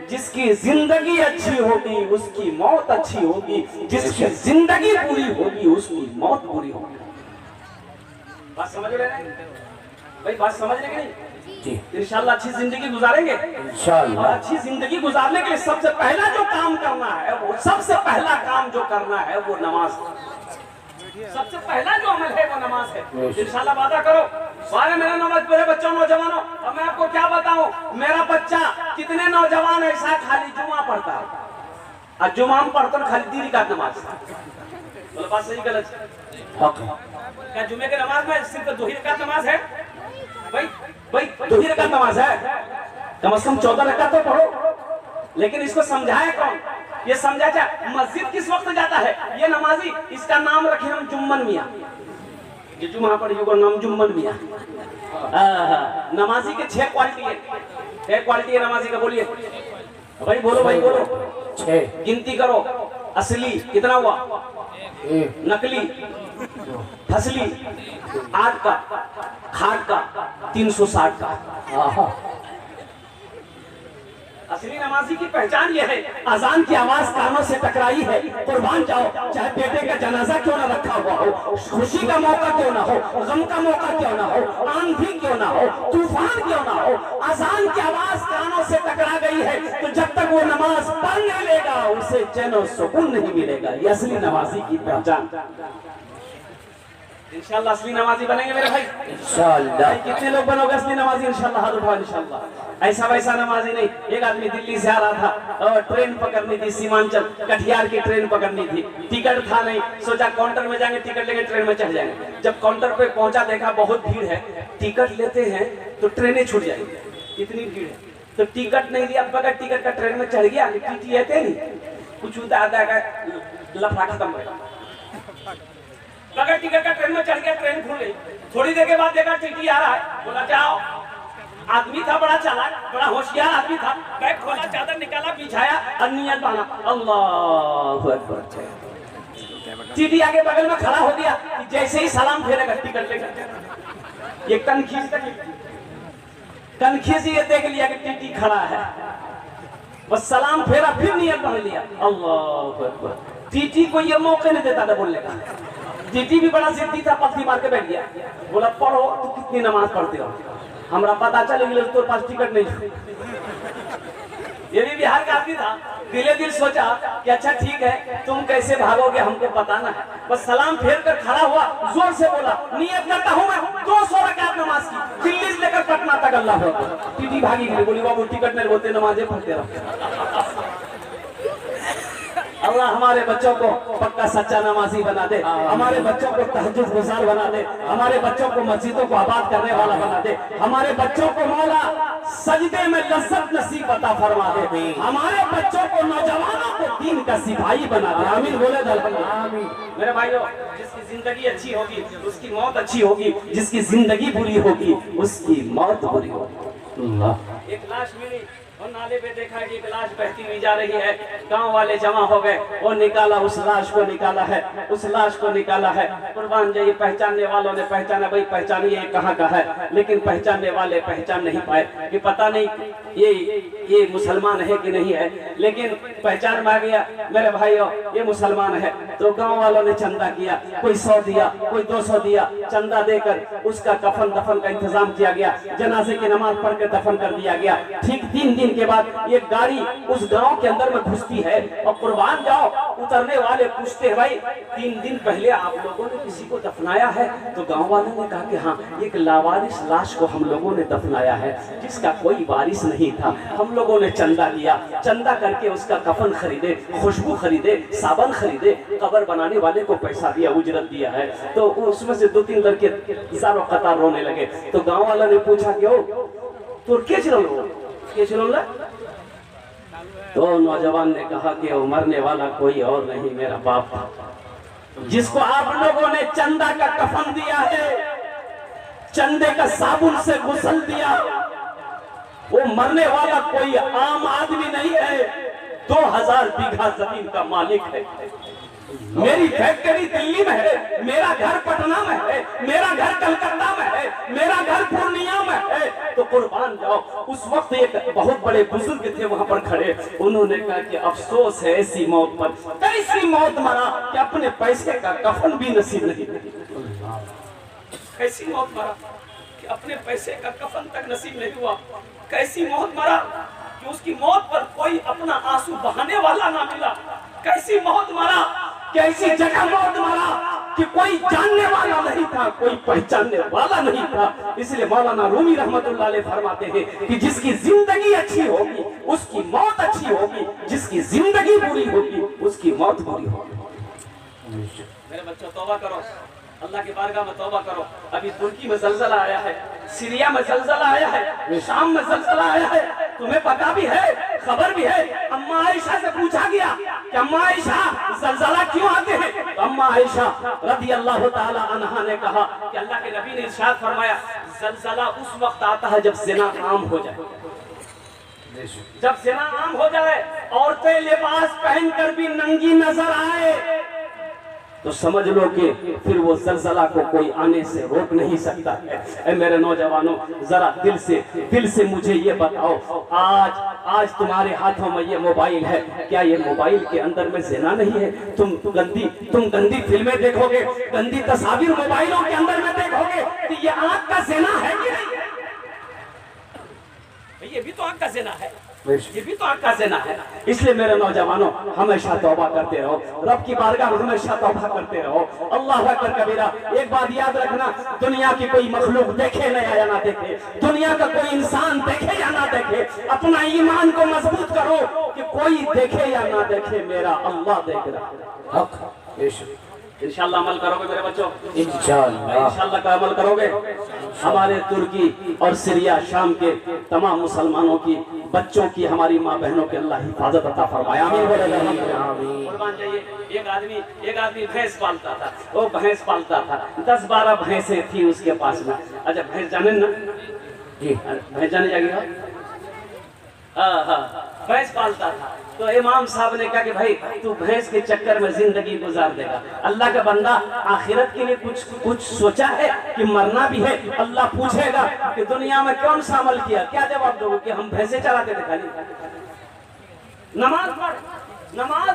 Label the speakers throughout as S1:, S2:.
S1: जिसकी जिंदगी अच्छी होगी उसकी मौत अच्छी होगी, जिसकी जिंदगी बुरी होगी उसकी मौत बुरी होगी। बात समझ रहे हैं भाई? बात समझ रहे नहीं? इंशाल्लाह अच्छी जिंदगी गुजारेंगे इंशाल्लाह। और अच्छी जिंदगी गुजारने के लिए सबसे पहला जो काम करना है, वो सबसे पहला काम जो करना है वो नमाज। सबसे पहला जो अमल है वो नमाज है। इंशाल्लाह वादा करो सारे मेरे मेरे बच्चों नौजवानों। और मैं आपको क्या बताऊं, मेरा बच्चा कितने नौजवान ऐसा खाली जुमा पढ़ता है और जुमा पढ़ता खाली 3 रकात नमाज। बोलो बात सही गलत? क्या जुमे की नमाज में सिर्फ 2 रकात नमाज है? भाई 2 रकात नमाज है, कम से कम 14 रकात तो पढ़ो। लेकिन इसको समझाए कौन? ये समझा जाए मस्जिद किस वक्त जाता है ये नमाजी, इसका नाम रखे हम जुम्मन मियाँ। ये जुम्मा पढ़िए को नाम जुम्मन मियाँ। नमाजी के 6 क्वालिटी है। 6 क्वालिटी है नमाजी का, बोलिए भाई, बोलो भाई बोलो। 6 गिनती करो। असली कितना हुआ? नकली, फसली, आठ का, खाट का, 360 का। असली नमाजी की पहचान यह है, अजान की आवाज कानों से टकराई है, कुर्बान जाओ, चाहे बेटे का जनाजा क्यों ना रखा हुआ हो, खुशी का मौका क्यों ना हो, गम का मौका क्यों ना हो, आंधी क्यों ना हो, तूफान क्यों ना हो, अजान की आवाज कानों से टकरा गई है तो जब तक वो नमाज पढ़ नहीं लेगा उसे चैन और सुकून नहीं मिलेगा। ये असली नमाजी की पहचान। इंशाल्लाह असली नमाजी बनेंगे मेरे भाई इंशाल्लाह। कितने लोग बनोगे असली नमाजी इंशाल्लाह? हाथ उठाओ इंशाल्लाह। ऐसा वैसा नमाजी नहीं। एक आदमी दिल्ली से आ रहा था और ट्रेन पकड़नी थी, सीमांचल कटिहार की ट्रेन पकड़नी थी, टिकट था नहीं, सोचा काउंटर में जाएंगे टिकट लेंगे ट्रेन में चढ़ जाएंगे। जब काउंटर पे पहुंचा देखा बहुत भीड़ है, टिकट लेते हैं तो ट्रेनें छूट जाएंगी, इतनी भीड़ है। तो टिकट नहीं लिया, बगैर टिकट का ट्रेन में चढ़ गया। टीटी आते नहीं कुछ लफड़ा खत्म हो गया, बगैर टिकट का ट्रेन में चढ़ गया, ट्रेन खुल गई। थोड़ी देर के बाद देखा टीटी आ रहा है, बोला जाओ। आदमी था बड़ा चालाक, बड़ा होशियार आदमी था, बैग खोला, चादर निकाला, बिछाया और नियत बांधा, अल्लाहू अकबर। टीटी आगे बगल में खड़ा हो गया, जैसे ही सलाम फेरेगा टिकट लेकर ये कनखीज ये देख लिया कि टीटी खड़ा है, बस सलाम फेरा, फिर नियत बांध लिया, अल्लाहू अकबर। टीटी को ये मौके नहीं देता था बोलने का। टीटी भी बड़ा जिद्दी था, पत्नी मार के बैठ गया, बोला पढ़ो तो कितनी नमाज पढ़ते हो, हमरा पता चल गया तो पास टिकट नहीं। ये भी बिहार का आदमी था, दिले दिल सोचा कि अच्छा ठीक है तुम कैसे भागोगे हमको पता ना है, बस सलाम फेर कर खड़ा हुआ, जोर से बोला नियत करता हूँ मैं 200 रकात नमाज की, दिल्ली से लेकर पटना तक अल्लाह हो। टीटी भागी गई, बोली बाबू टिकट नहीं बोलते नमाजें पढ़ते रहो। अल्लाह हमारे बच्चों को पक्का सच्चा नमाजी बना दे, हमारे बच्चों को तहज्जुद गुजार बना दे, हमारे बच्चों को मस्जिदों को आबाद करने वाला बना दे, हमारे बच्चों को मौला सजदे में लज्जत नसीब अता फरमा दे, हमारे बच्चों को नौजवानों को दीन का सिपाही बना दे। आमीन बोले आमीन। मेरे भाइयों, जिसकी जिंदगी अच्छी होगी उसकी मौत अच्छी होगी, जिसकी जिंदगी बुरी होगी उसकी मौत बुरी होगी। एक लाश मिली और नाले पे देखा कि एक लाश बहती हुई जा रही है, गांव वाले जमा हो गए और निकाला, उस लाश को निकाला है, उस लाश को निकाला है। कुर्बान जाइए, पहचानने वालों ने पहचाना, भाई पहचानिए कहाँ का है, लेकिन पहचानने वाले पहचान नहीं पाए कि पता नहीं ये मुसलमान है कि नहीं है, लेकिन पहचान में आ गया मेरे भाइयों ये मुसलमान है। तो गांव वालों ने चंदा किया, कोई 100 दिया, कोई 200 दिया, चंदा देकर उसका कफन दफन का इंतजाम किया गया, जनाजे की नमाज पढ़ कर दफन कर दिया गया। ठीक 3 दिन के बाद ये गाड़ी उस गांव के अंदर में घुसती है और कुर्बान जाओ उतरने वाले पूछते हैं भाई 3 दिन पहले आप लोगों ने किसी को दफनाया है? तो गांव वालों ने कहा कि हाँ, एक लावारिस लाश को हम लोगों ने दफनाया है, जिसका कोई वारिस नहीं था। हम लोगों ने चंदा लिया, चंदा करके उसका कफन खरीदे, खुशबू खरीदे, साबन खरीदे, कब्र बनाने वाले को पैसा दिया, उजरत दिया है। तो उसमें से 2-3 लड़के सारों कतार रोने लगे। तो गाँव वालों ने पूछा कि ओ तो क्या चलो, तो नौजवान ने कहा कि वो मरने वाला कोई और नहीं मेरा बाप था, जिसको आप लोगों ने चंदा का कफन दिया है, चंदे का साबुन से गुसल दिया, वो मरने वाला कोई आम आदमी नहीं है, 2000 बीघा जमीन का मालिक है। मेरी फैक्ट्री दिल्ली में है, मेरा घर पटना में है, मेरा घर कलकत्ता में है, मेरा घर पूर्णिया में है, तो कुर्बान जाओ। उस वक्त एक बहुत बड़े बुजुर्ग थे वहां पर खड़े, उन्होंने कहा कि अफसोस है ऐसी मौत पर, कैसी मौत मरा कि अपने पैसे का कफन भी नसीब नहीं। कैसी मौत मरा कि अपने पैसे का कफन तक नसीब नहीं हुआ। कैसी मौत मरा कि उसकी मौत पर कोई अपना आंसू बहाने वाला ना मिला। कैसी मौत मरा, कैसी जगह मौत मरा कि कोई जानने वाला नहीं था, कोई पहचानने वाला नहीं था। इसलिए मौलाना रूमी रहमतुल्लाह अलैह फरमाते हैं कि जिसकी जिंदगी अच्छी होगी उसकी मौत अच्छी होगी, जिसकी जिंदगी बुरी होगी उसकी मौत बुरी होगी। मेरे बच्चों तौबा करो, अल्लाह के बारगाह में तौबा करो। अभी तुर्की में जलजला आया है, सीरिया में जलजला आया है, शाम में जलजला आया है, तुम्हें पता भी है, खबर भी है। अम्मा आयशा से पूछा गया कि अम्मा आयशा जलजला क्यों आते हैं, तो अम्मा आयशा रज़ी अल्लाह ताला अन्हा ने कहा कि अल्लाह के नबी ने इरशाद फरमाया जलजला उस वक्त आता है जब ज़िना आम हो जाए। जब ज़िना आम हो जाए, औरतें लिबास पहनकर भी नंगी नजर आए, तो समझ लो कि फिर वो जलजला को कोई आने से रोक नहीं सकता है। ऐ मेरे नौजवानों, जरा दिल से मुझे ये बताओ, आज तुम्हारे हाथों में ये मोबाइल है, क्या ये मोबाइल के अंदर में ज़िना नहीं है? तुम गंदी फिल्में देखोगे, गंदी तस्वीर मोबाइलों के अंदर में देखोगे, तो ये आंख का ज़िना है कि नहीं? ये भी तो आंख का ज़िना है, ये भी तो आंख का ज़िना है। इसलिए मेरे नौजवानों हमेशा तौबा करते रहो, रब की बारगाह में हमेशा तौबा करते रहो। अल्लाह अकबर कबीरा। एक बात याद रखना, दुनिया की कोई मखलूक देखे न या ना देखे, दुनिया का कोई इंसान देखे या ना देखे, अपना ईमान को मजबूत करो कि कोई देखे या ना देखे, मेरा अल्लाह देख रहा है। इंशाअल्लाह अमल करोगे मेरे बच्चों, इंशाअल्लाह का अमल करोगे। हमारे तुर्की और सीरिया शाम के तमाम मुसलमानों की बच्चों की, हमारी माँ बहनों के अल्लाह हिफाजत अता फरमाए। आमीन। कुर्बान जाइए। एक आदमी भैंस पालता था, वो भैंस पालता था, 10-12 भैंसें थी उसके पास में। अच्छा भैंस जाने ना जी, भैंस जाने जाएगी। हाँ, भैंस पालता था। तो इमाम साहब ने कहा कि भाई तू भैंस के चक्कर में जिंदगी गुजार देगा, अल्लाह का बंदा आखिरत के लिए कुछ सोचा है कि मरना भी है। अल्लाह पूछेगा कि दुनिया में कौन सा अमल किया, क्या जवाब दोगे कि हम भैंसे चराते थे खाली? नमाज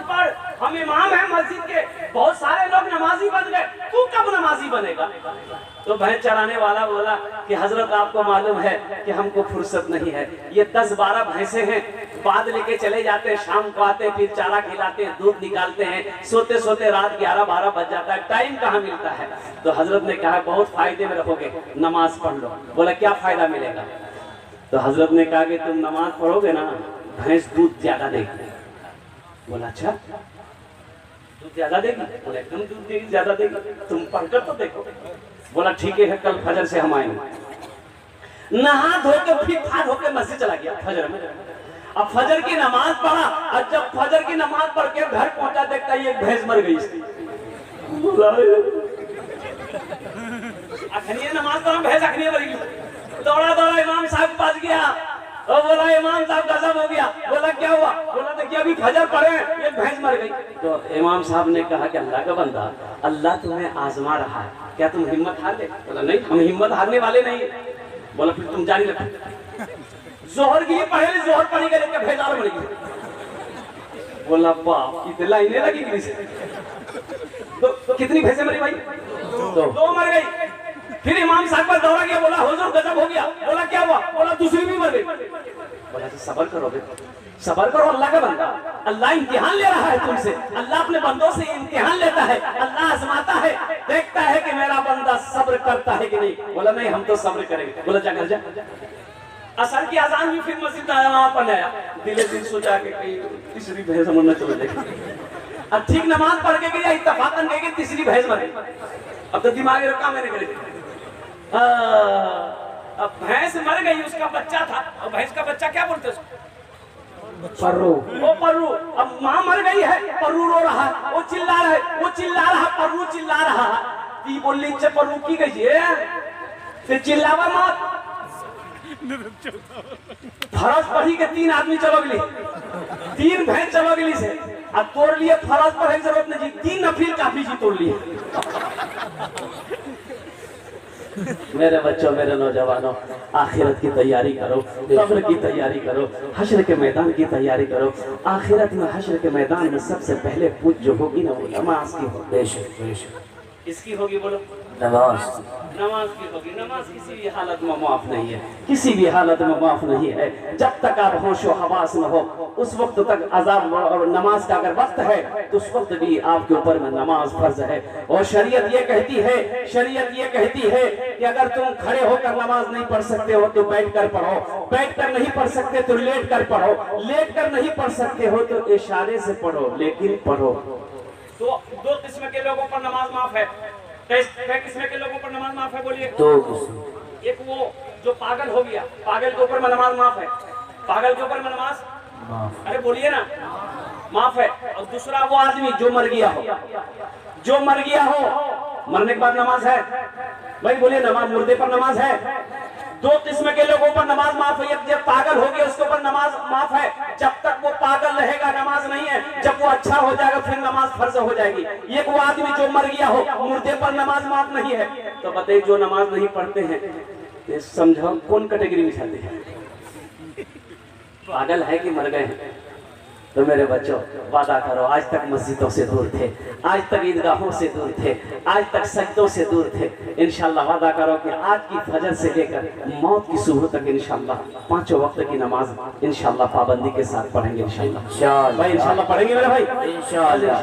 S1: पढ़। हम इमाम हैं मस्जिद के, बहुत सारे लोग नमाजी बन गए, तू कब नमाजी बनेगा? तो भैंस चराने वाला बोला कि हजरत आपको मालूम है कि हमको फुर्सत नहीं है, ये 10-12 भैंसे हैं, बाद लेके चले जाते हैं, शाम को आते हैं, फिर चारा खिलाते हैं, दूध निकालते हैं, सोते सोते रात 11-12 बज जाता है, टाइम कहाँ मिलता है। तो हजरत ने कहा बहुत फायदे में रहोगे, नमाज पढ़ लो। बोला क्या फायदा मिलेगा? तो हजरत ने कहा कि तुम नमाज पढ़ोगे ना, भैंस दूध ज्यादा देगी। बोला अच्छा दूध ज्यादा देगी? बोला एकदम दूध देगी, ज्यादा देगी, तुम पढ़कर तो देखो। बोला ठीक है, कल फजर से हम आएंगे। नहा धो के फिर था धो के मस्जिद चला गया फजर में। अब फजर की नमाज पढ़ा, और जब फजर की नमाज पढ़ के घर पहुंचा, देखता है एक भैंस मर गई। अखनिये नमाज पढ़ा, भैंस अखनिये मर गई। दौड़ा इमाम साहब के पास गया और बोला इमाम साहब गजब हो गया। बोला क्या हुआ? बोला देखिए अभी फजर पढ़े, एक भैंस मर गई। तो इमाम साहब ने कहा कि अल्लाह का बंदा, अल्लाह तुम्हें आजमा रहा है, क्या तुम हिम्मत हार ले? बोला नहीं, हम हिम्मत हारने वाले नहीं। बोला फिर तुम जारी रखो। जोहर की पढ़े, जोहर पढ़ी गई, भैंस और मर गई। बोला बाप कितनी लाइनें लगी तो कितनी भैंसें मरी भाई? दो मर गई। फिर इमाम साहब पर दौड़ा गया, बोला हुजूर गजब हो गया। बोला क्या हुआ? बोला दूसरी भी मर गई। बोला सबर करोगे, सबर करो, अल्लाह का बंदा, अल्लाह इम्तिहान ले रहा है तुमसे, अल्लाह अपने बंदों से इम्तिहान लेता है, अल्लाह आजमाता है, देखता है कि मेरा बंदा सब्र करता है कि नहीं। बोला नहीं, हम तो सब्र करेंगे। बोला जा घर जा। असर की अजान हुई, फिर मस्जिद आया, पर आया, दिले दिन सोचा कि कहीं तीसरी भैंस मरना चले जाएगी। अब ठीक नमाज पढ़ के गया, इत्तफाकन गए कि तीसरी भैंस मर गई। अब तो दिमाग रखा मैंने करे, अब भैंस मर गई, उसका बच्चा था, और भैंस का बच्चा क्या बोलते उसको? पर्रू। वो पर्रू। अब माँ मर गई है, पर्रू रो रहा है, वो चिल्ला रहा है, पर्रू चिल्ला रहा है। ती बोली पर्रू की गई है, फिर चिल्लावा मत। फरज पढ़ी के 3 आदमी चलो गली, 3 भैंस चलो गली से। अब तोड़ लिए फर्ज पर है जरूरत नहीं जी, 3 नफिल काफी जी तोड़ लिए। मेरे बच्चों, मेरे नौजवानों, आखिरत की तैयारी करो, कब्र की तैयारी करो, हश्र के मैदान की तैयारी करो। आखिरत में हश्र के मैदान में सबसे पहले पूछ जो होगी ना वो नमाज की होगी। बेशक इसकी होगी, बोलो नमाज। नमाज की होगी। नमाज किसी भी हालत में माफ नहीं है, किसी भी हालत में माफ नहीं है। जब तक आप होशो हवास में हो उस वक्त तक अजाब, और नमाज का अगर वक्त है तो उस वक्त भी आपके ऊपर में नमाज फर्ज है। और शरीयत ये कहती है, शरीयत ये कहती है कि अगर तुम खड़े होकर नमाज नहीं पढ़ सकते हो तो बैठ कर पढ़ो, बैठ कर नहीं पढ़ सकते तो लेट कर पढ़ो, लेट कर नहीं पढ़ सकते हो तो इशारे से पढ़ो, लेकिन पढ़ो। तो 2 किस्म के लोगों पर नमाज माफ है। कई किस्म के लोगों पर नमाज माफ है, बोलिए 2 किस्म। एक वो जो पागल हो गया, पागल के ऊपर में नमाज माफ है, पागल के ऊपर में नमाज माफ, अरे बोलिए ना, माफ है। और दूसरा वो आदमी जो मर गया हो, जो मर गया हो, मरने के बाद नमाज है भाई, बोलिए नमाज, मुर्दे पर नमाज है। 2 किस्म के लोगों पर नमाज माफ है। जब पागल हो गया उसके ऊपर नमाज माफ है, जब तक वो पागल रहेगा नमाज नहीं है, जब वो अच्छा हो जाएगा फिर नमाज फर्ज हो जाएगी। एक वो आदमी जो मर गया हो, मुर्दे पर नमाज माफ नहीं है। तो बताइए जो नमाज नहीं पढ़ते हैं तो समझो कौन कैटेगरी में जाते हैं, पागल है कि मर गए हैं? तो मेरे बच्चों वादा करो, आज तक मस्जिदों से दूर थे, आज तक ईदगाहों से दूर थे, आज तक सजदों से दूर थे। इंशाल्लाह वादा करो कि आज की फजर से लेकर मौत की सुबह तक इंशाल्लाह 5 वक्त की नमाज इंशाल्लाह पाबंदी के साथ पढ़ेंगे। इंशाल्लाह भाई, इंशाल्लाह पढ़ेंगे मेरे भाई, इंशाल्लाह।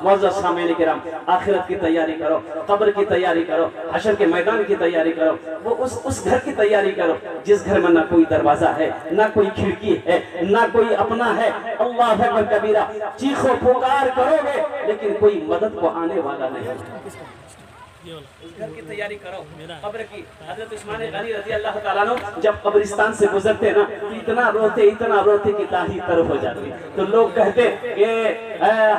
S1: मौजूद सामईन किराम, आखिरत की तैयारी करो, कब्र की तैयारी करो, हशर के मैदान की तैयारी करो, वो उस घर की तैयारी करो जिस घर में ना कोई दरवाजा है, ना कोई खिड़की है, ना कोई अपना है। अल्लाह कबीरा, चीखो पुकार करोगे लेकिन कोई मदद को आने वाला नहीं। उस घर की तैयारी करो, कब्र की। हजरत उस्मान गनी रज़ी अल्लाह ताला अन्हु जब कब्रिस्तान से गुजरते ना तो इतना रोते कि दाही तरफ हो जाती। तो लोग कहते कि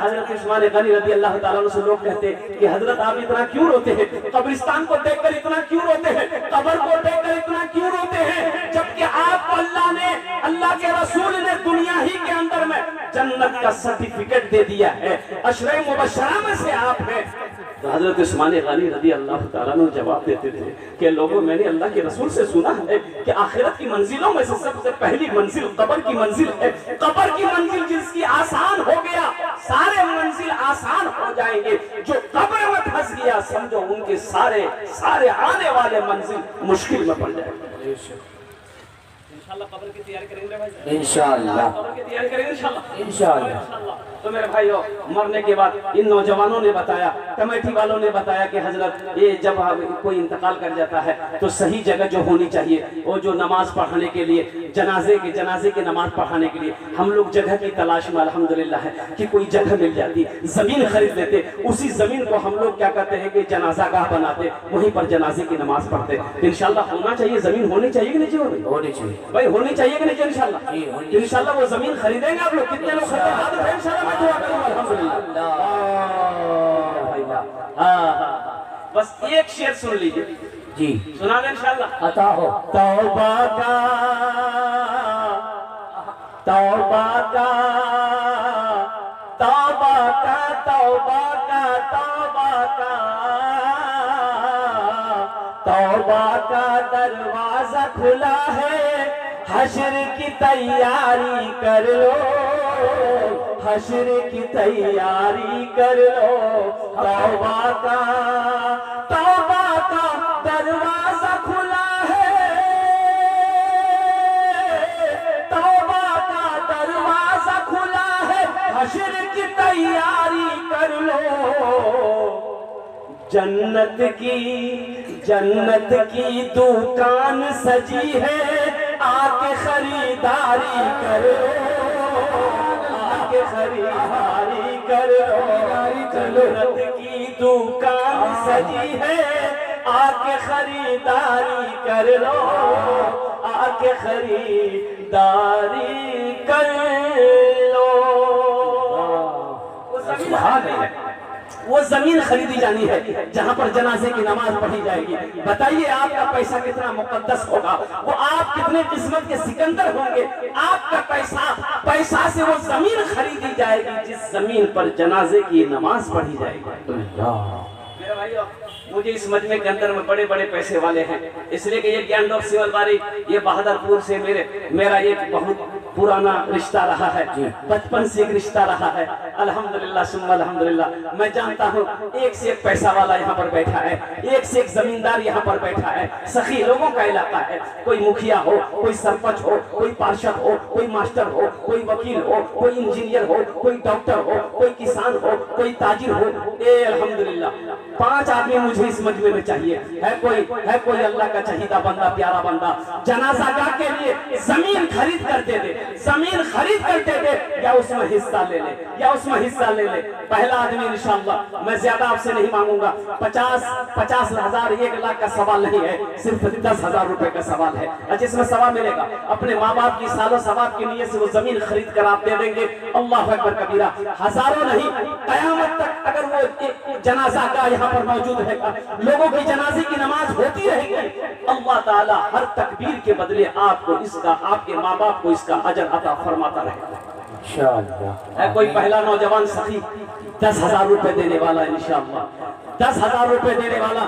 S1: हजरत उस्मान गनी रज़ी अल्लाह ताला अन्हु से लोग कहते कि हजरत आप इतना क्यों रोते हैं, कब्रिस्तान को देखकर इतना क्यों रोते हैं, कब्र को देखकर इतना क्यों रोते हैं, जबकि आपको अल्लाह ने, अल्लाह के रसूल ने दुनिया ही के अंदर में जन्नत का सर्टिफिकेट दे दिया है, अशरे मुबशरा में से आप हैं। तो हजरत उस्मान गनी रज़ी अल्लाह ताला अन्हु जवाब देते थे कि लोगों, मैंने अल्लाह के रसूल से सुना है कि आखिरत की मंजिलों में से सबसे पहली मंजिल कब्र की मंजिल है। कब्र की मंजिल जिसकी आसान हो गया सारे मंजिल आसान हो जाएंगे, जो कब्र में फंस गया समझो उनके सारे आने वाले मंजिल मुश्किल में पड़ जाएंगे। इंशाल्लाह कब्र की तैयारी करेंगे भाई, इंशाल्लाह कब्र की तैयारी करेंगे इंशाल्लाह। तो मेरे भाइयों, मरने के बाद इन नौजवानों ने बताया, कमेटी वालों ने बताया कि हजरत ये जब कोई इंतकाल कर जाता है तो सही जगह जो होनी चाहिए, वो जो नमाज पढ़ाने के लिए, जनाजे की नमाज पढ़ाने के लिए हम लोग जगह की तलाश में अल्हम्दुलिल्लाह है कि कोई जगह मिल जाती, जमीन खरीद लेते, उसी जमीन को हम लोग क्या कहते हैं कि जनाजा गाह बनाते, वहीं पर जनाजे की नमाज पढ़ते। इंशाल्लाह होना चाहिए, जमीन होनी चाहिए कि नहीं होनी चाहिए भाई, होनी चाहिए कि नहीं? इंशाल्लाह वो जमीन खरीदेंगे आप लोग, कितने लोग खरीदेंगे इंशाल्लाह? मैं दुआ करूंगा अल्हम्दुलिल्लाह। बस एक शेर सुन लीजिए जी, सुना दे इंशाल्लाह। अता हो तौबा का, तौबा का, तौबा का, तौबा का, तौबा का, तौबा का दरवाजा खुला है, हश्र की तैयारी कर लो, हश्र की तैयारी कर लो। तौबा का दरवाजा खुला है, तौबा का दरवाजा खुला है, हश्र की तैयारी कर लो। जन्नत की दुकान सजी है, आके खरीदारी करो, आके खरीदारी करो। जन्नत की दुकान सजी है, आके खरीदारी कर लो, आके खरीदारी कर लो। वो जमीन खरीदी जानी है जहाँ पर जनाजे की नमाज पढ़ी जाएगी। बताइए आपका पैसा कितना मुकद्दस होगा, वो आप कितने किस्मत के सिकंदर होंगे। आपका पैसा से वो जमीन खरीदी जाएगी जिस जमीन पर जनाजे की नमाज पढ़ी जाएगी। मेरे भाइयों, मुझे इस मजमे के अंदर में बड़े बड़े पैसे वाले हैं, इसलिए कि ये ज्ञान डॉक्टर सिवल बारी ये बहादुरपुर से मेरा एक बहुत पुराना रिश्ता रहा है, बचपन से एक रिश्ता रहा है। अल्हम्दुलिल्लाह सुम्मा अल्हम्दुलिल्लाह। मैं जानता हूँ एक से एक पैसा वाला यहाँ पर बैठा है, एक से एक जमींदार यहाँ पर बैठा है। सखी लोगों का इलाका है, कोई मुखिया हो, कोई सरपंच हो, कोई पार्षद हो, कोई मास्टर हो, कोई वकील हो, कोई इंजीनियर हो, कोई डॉक्टर हो, कोई किसान हो, कोई ताजिर हो। अल्हम्दुलिल्लाह 5 आदमी मुझे इस मजमे में चाहिए। है कोई अल्लाह का चहीदा बंदा, प्यारा बंदा, जनाजा गाह के लिए जमीन खरीद कर दे दे, जमीन खरीद कर दे दे, या उसमें हिस्सा ले ले, या उसमें हिस्सा ले ले। पहला आदमी इंशाअल्लाह, मैं ज्यादा आपसे नहीं मांगूंगा, 50,000 1 लाख का सवाल नहीं है, सिर्फ 10,000 रुपए का सवाल है। जिसमें सवाब मिलेगा अपने माँ बाप की सालों सवाब की नीयत से वो जमीन खरीद कर आप दे देंगे। अल्लाह अकबर कबीरा। हजारों नहीं, कयामत तक अगर वो जनाजा का यहाँ पर मौजूद है, लोगों की जनाजे की नमाज होती रहेगी, अल्लाह ताला हर तकबीर के बदले आपको इसका, आपके माँ बाप को इसका अजर अता फरमाता रहेगा। है कोई पहला नौजवान सखी 10,000 रुपए देने वाला इंशाअल्लाह, 10,000 रुपए देने वाला।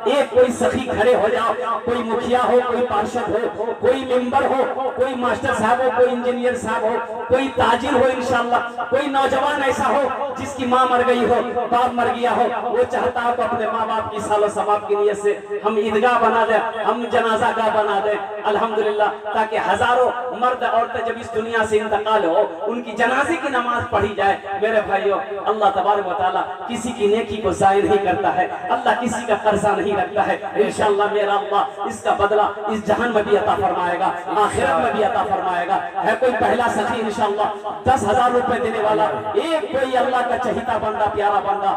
S1: एक कोई सखी खड़े हो जाओ, कोई मुखिया हो, कोई पार्षद हो, कोई मेंबर हो, कोई मास्टर साहब हो, कोई इंजीनियर साहब हो, कोई ताजिर हो इंशाअल्लाह। कोई नौजवान ऐसा हो जिसकी माँ मर गई हो, बाप मर गया हो, वो चाहता हो अपने माँ बाप की सालों सवाब की नीयत से हम ईदगाह बना दे, हम जनाजा गाह बना दे अल्हम्दुलिल्लाह, ताकि हजारों मर्द औरतें जब इस दुनिया से इंतकाल हो उनकी जनाजे की नमाज पढ़ी जाए। मेरे भाइयों, अल्लाह तबारक व तआला किसी की नेकी को जाया नहीं करता है, अल्लाह किसी का कर्जा नहीं रखता है। इंशाअल्लाह मेरा अल्लाह इसका बदला इस जहान में भी अता फरमाएगा, आखिरत में भी अता फरमाएगा। है कोई पहला सखी इंशाअल्लाह 10,000 रुपए देने वाला, एक कोई अल्लाह का चहीता बंदा, प्यारा बंदा।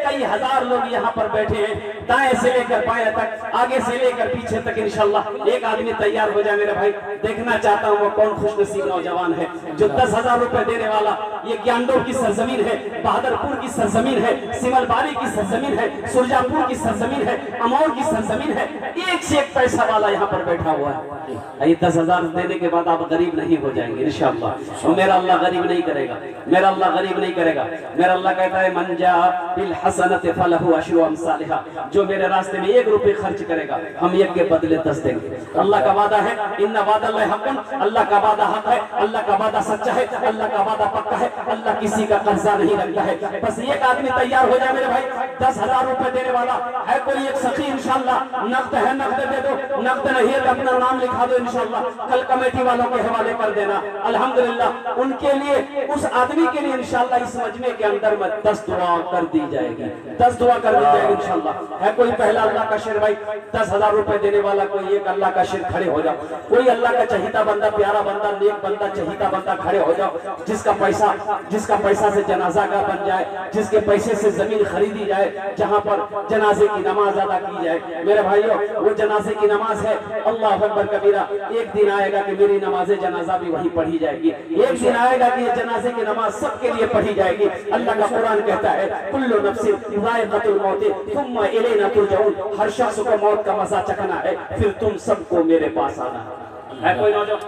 S1: कई हजार लोग यहाँ पर बैठे हैं, दाएं से लेकर बाएं तक, आगे से लेकर पीछे तक। इंशाअल्लाह एक आदमी तैयार हो जाए मेरे भाई, देखना चाहता हूँ वो कौन खुशनसीब नौजवान है जो 10,000 रुपए देने वाला। ये ज्ञानडोर की सरजमीन है, बहादुरपुर की सरजमीन है, सिमलबारी की सरजमीन है, सुरजापुर की सरजमीन है, अमौर की सरजमीन है। एक से एक पैसा वाला यहाँ पर बैठा हुआ है। ये 10,000 देने के बाद आप गरीब नहीं हो जाएंगे इंशाअल्लाह। मेरा अल्लाह गरीब नहीं करेगा, मेरा अल्लाह गरीब नहीं करेगा। मेरा अल्लाह कहता है मन जा बिल हसनति फलहु अशरु अमसालिहा, जो मेरे रास्ते में 1 रुपए खर्च करेगा हम 1 के बदले 10 देंगे। अल्लाह का वादा है, इन्ना वादल्लाहि हक़्क़ुन, अल्लाह का वादा हक है, अल्लाह का वादा सच्चा है, अल्लाह का वादा पक्का है, अल्लाह किसी का कर्जा नहीं रखता है। बस एक आदमी तैयार हो जाए मेरे भाई, 10,000 रुपए देने वाला है। कोई एक सखी इंशाअल्लाह, नकद है नकद दे दो, नकद नहीं है तो अपना नाम लिखा दो इंशाअल्लाह, कल कमेटी वालों के हवाले कर देना। अल्हम्दुलिल्लाह उनके लिए, उस आदमी के लिए इंशाअल्लाह इस मजमे के अंदर में 10 दुआ कर दी जाएगी, 10 दुआ कर दी जाएगी इंशाअल्लाह। है कोई पहला अल्लाह का शेर भाई 10,000 रुपए देने वाला, कोई एक अल्लाह का शेर खड़े हो जाओ। कोई अल्लाह का चहीता बंदा, प्यारा बंदा, नेक बंदा, चहीता बंदा खड़े हो जाओ, जिसका पैसा से जनाजा का बन जाए, जिसके पैसे से जमीन खरीदी जाए, जहाँ पर जनाजे की नमाज अदा की जाए। मेरे भाइयों, वो जनाजे की नमाज है, अल्लाह अकबर कबीरा। एक दिन आएगा कि मेरी नमाज जनाजा भी वहीं पढ़ी जाएगी, एक दिन आएगा कि ये जनाजे की नमाज सबके लिए पढ़ी जाएगी। अल्लाह का कुरान कहता है कुल्लु नफ्सिन ज़ाइक़तुल मौत सुम्मा इलैना तुरजऊन, हर शख्स को मौत का मजा चखना है, फिर तुम सबको मेरे पास आना है। कोई नौजवान,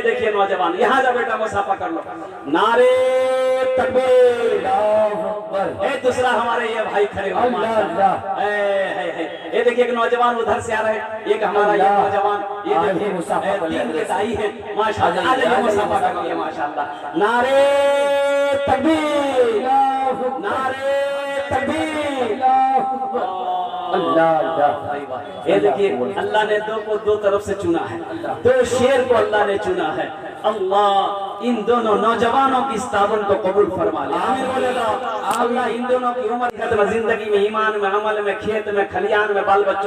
S1: देखिए नौजवान यहाँ जा बेटा, मुसाफा कर लो, नारे तकबीर। दूसरा हमारे ये भाई खड़े हो, ये देखिए एक नौजवान उधर से आ रहे हैं, एक हमारा ये नौजवान, ये देखिए तीन के दाई है माशाअल्लाह, आज मुसाफा कर लिए माशाअल्लाह। नारे तकबीर, नारे तकबीर, अल्लाह। ये देखिए अल्लाह ने 2 को 2 तरफ से चुना है, 2 शेर को अल्लाह ने चुना है। अल्लाह इन दोनों नौजवानों की इस ताबन को कबूल फरमा ले, आमीन बोलेगा। अल्लाह इन दोनों की उम्र, जिंदगी में, ईमान में, अमल में, खेत में, खलियान में, बाल बच्चों